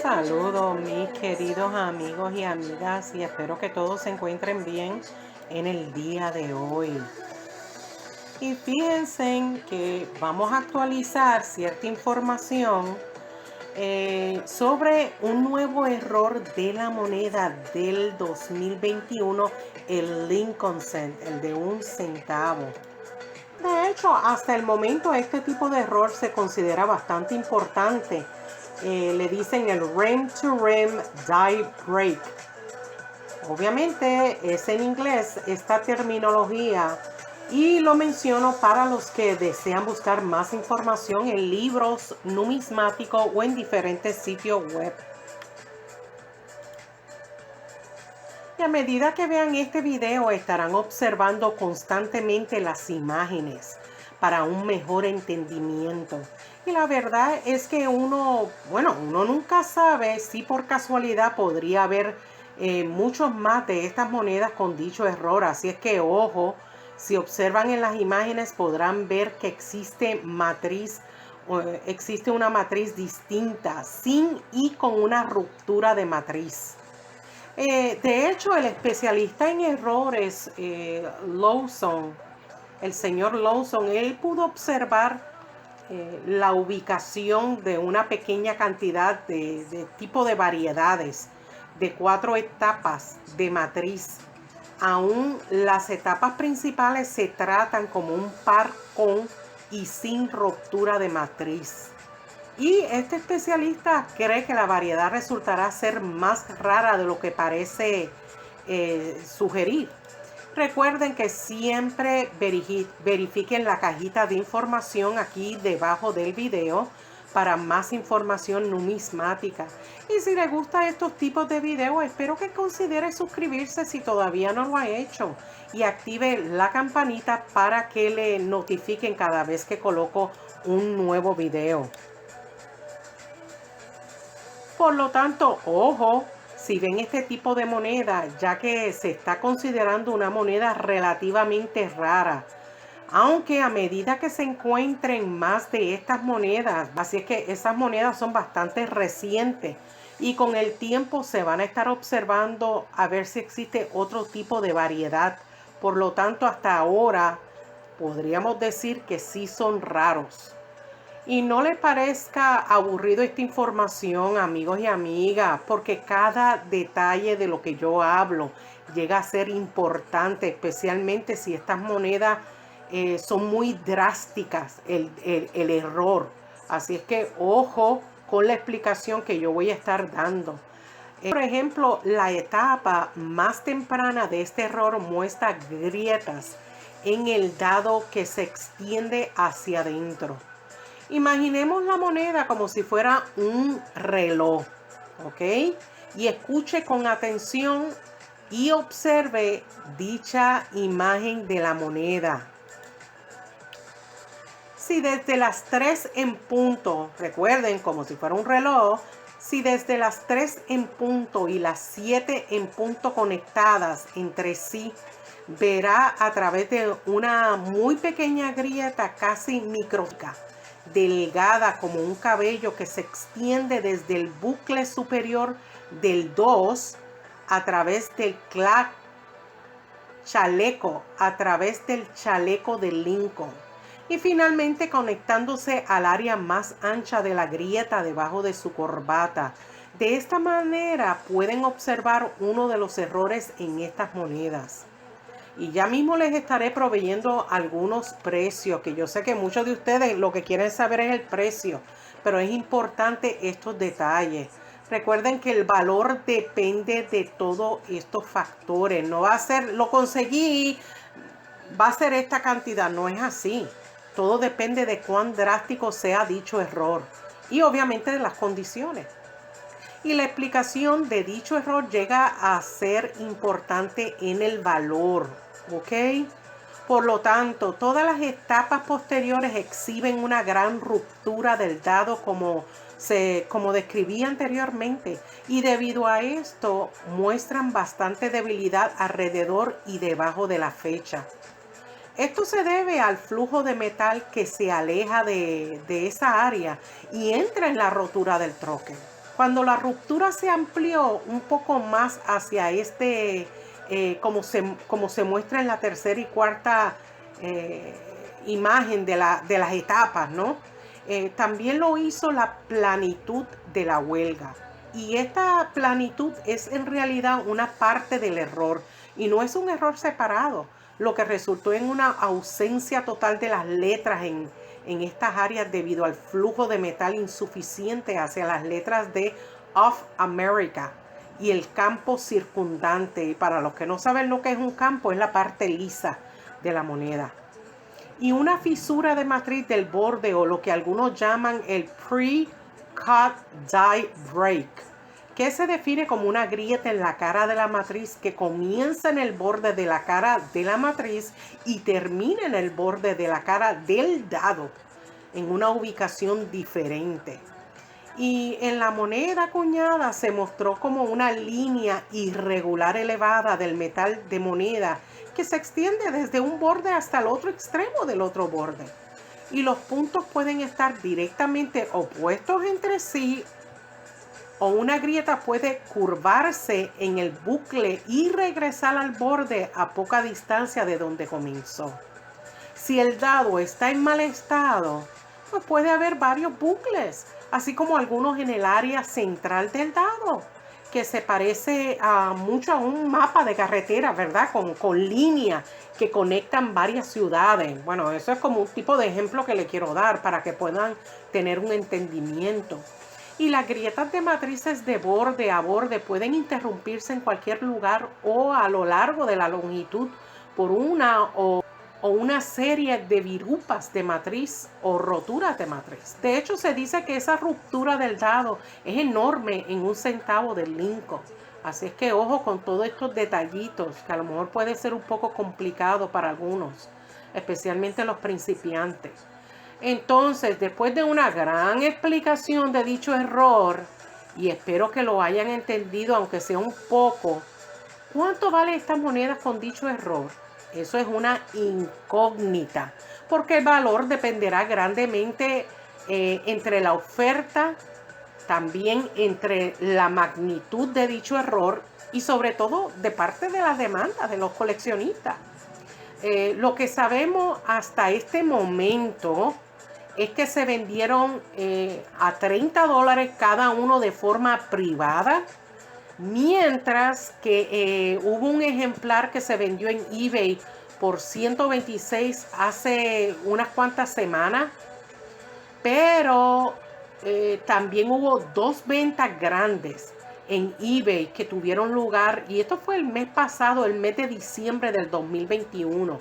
Saludos mis queridos amigos y amigas y espero que todos se encuentren bien en el día de hoy. Y fíjense que vamos a actualizar cierta información sobre un nuevo error de la moneda del 2021, el Lincoln Cent, el de 1 centavo. De hecho, hasta el momento este tipo de error se considera bastante importante. Le dicen el rim to rim die break. Obviamente es en inglés esta terminología y lo menciono para los que desean buscar más información en libros numismáticos o en diferentes sitios web. Y a medida que vean este video estarán observando constantemente las imágenes para un mejor entendimiento. Y la verdad es que uno nunca sabe si por casualidad podría haber muchos más de estas monedas con dicho error. Así es que ojo, si observan en las imágenes podrán ver que existe una matriz distinta, sin y con una ruptura de matriz. De hecho, el especialista en errores, Lawson, el señor Lawson, él pudo observar la ubicación de una pequeña cantidad de tipo de variedades, de 4 etapas de matriz. Aún las etapas principales se tratan como un par con y sin ruptura de matriz. Y este especialista cree que la variedad resultará ser más rara de lo que parece sugerir. Recuerden que siempre verifiquen la cajita de información aquí debajo del video para más información numismática. Y si les gustan estos tipos de videos, espero que considere suscribirse si todavía no lo ha hecho y active la campanita para que le notifiquen cada vez que coloco un nuevo video. Por lo tanto, ojo, si ven este tipo de moneda, ya que se está considerando una moneda relativamente rara, aunque a medida que se encuentren más de estas monedas, así es que esas monedas son bastante recientes y con el tiempo se van a estar observando a ver si existe otro tipo de variedad. Por lo tanto, hasta ahora podríamos decir que sí son raros. Y no les parezca aburrido esta información, amigos y amigas, porque cada detalle de lo que yo hablo llega a ser importante, especialmente si estas monedas son muy drásticas, el error. Así es que ojo con la explicación que yo voy a estar dando. Por ejemplo, la etapa más temprana de este error muestra grietas en el dado que se extiende hacia adentro. Imaginemos la moneda como si fuera un reloj, ¿ok? Y escuche con atención y observe dicha imagen de la moneda. Si desde las 3 en punto, recuerden como si fuera un reloj, si desde las 3 en punto y las 7 en punto conectadas entre sí, verá a través de una muy pequeña grieta casi microscópica, delgada como un cabello que se extiende desde el bucle superior del 2 a través del chaleco, de Lincoln y finalmente conectándose al área más ancha de la grieta debajo de su corbata. De esta manera pueden observar uno de los errores en estas monedas. Y ya mismo les estaré proveyendo algunos precios, que yo sé que muchos de ustedes lo que quieren saber es el precio, pero es importante estos detalles. Recuerden que el valor depende de todos estos factores. No va a ser, lo conseguí, va a ser esta cantidad. No es así. Todo depende de cuán drástico sea dicho error y obviamente de las condiciones. Y la explicación de dicho error llega a ser importante en el valor, ¿ok? Por lo tanto, todas las etapas posteriores exhiben una gran ruptura del dado como describí anteriormente, y debido a esto muestran bastante debilidad alrededor y debajo de la fecha. Esto se debe al flujo de metal que se aleja de esa área y entra en la rotura del troque. Cuando la ruptura se amplió un poco más hacia como se muestra en la tercera y cuarta eh, imagen de las etapas, ¿no? También lo hizo la planitud de la huelga. Y esta planitud es en realidad una parte del error y no es un error separado, lo que resultó en una ausencia total de las letras en estas áreas debido al flujo de metal insuficiente hacia las letras de Of America y el campo circundante. Y para los que no saben lo que es un campo, es la parte lisa de la moneda. Y una fisura de matriz del borde, o lo que algunos llaman el pre-cut die break, que se define como una grieta en la cara de la matriz que comienza en el borde de la cara de la matriz y termina en el borde de la cara del dado, en una ubicación diferente. Y en la moneda acuñada se mostró como una línea irregular elevada del metal de moneda que se extiende desde un borde hasta el otro extremo del otro borde. Y los puntos pueden estar directamente opuestos entre sí, o una grieta puede curvarse en el bucle y regresar al borde a poca distancia de donde comenzó. Si el dado está en mal estado, pues puede haber varios bucles, así como algunos en el área central del dado, que se parece mucho a un mapa de carretera, ¿verdad? Con líneas que conectan varias ciudades. Bueno, eso es como un tipo de ejemplo que le quiero dar para que puedan tener un entendimiento. Y las grietas de matrices de borde a borde pueden interrumpirse en cualquier lugar o a lo largo de la longitud por una o una serie de virupas de matriz o roturas de matriz. De hecho, se dice que esa ruptura del dado es enorme en 1 centavo de Lincoln. Así es que ojo con todos estos detallitos, que a lo mejor puede ser un poco complicado para algunos, especialmente los principiantes. Entonces, después de una gran explicación de dicho error, y espero que lo hayan entendido aunque sea un poco, ¿cuánto vale esta moneda con dicho error? Eso es una incógnita, porque el valor dependerá grandemente entre la oferta, también entre la magnitud de dicho error y sobre todo de parte de la demanda de los coleccionistas. Lo que sabemos hasta este momento es que se vendieron a $30 cada uno de forma privada, mientras que hubo un ejemplar que se vendió en eBay por $126 hace unas cuantas semanas, pero también hubo 2 ventas grandes en eBay que tuvieron lugar, y esto fue el mes pasado, el mes de diciembre del 2021.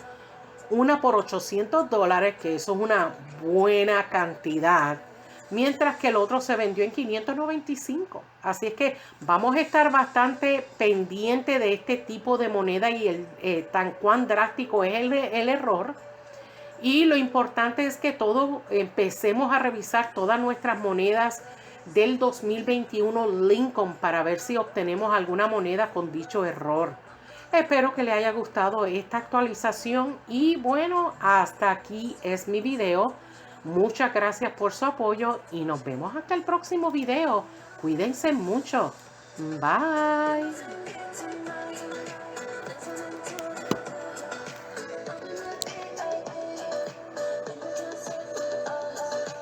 Una por $800, que eso es una buena cantidad, mientras que el otro se vendió en $595. Así es que vamos a estar bastante pendiente de este tipo de moneda y tan cuán drástico es el error. Y lo importante es que todos empecemos a revisar todas nuestras monedas del 2021 Lincoln para ver si obtenemos alguna moneda con dicho error. Espero que le haya gustado esta actualización y bueno, hasta aquí es mi video. Muchas gracias por su apoyo y nos vemos hasta el próximo video. Cuídense mucho. Bye.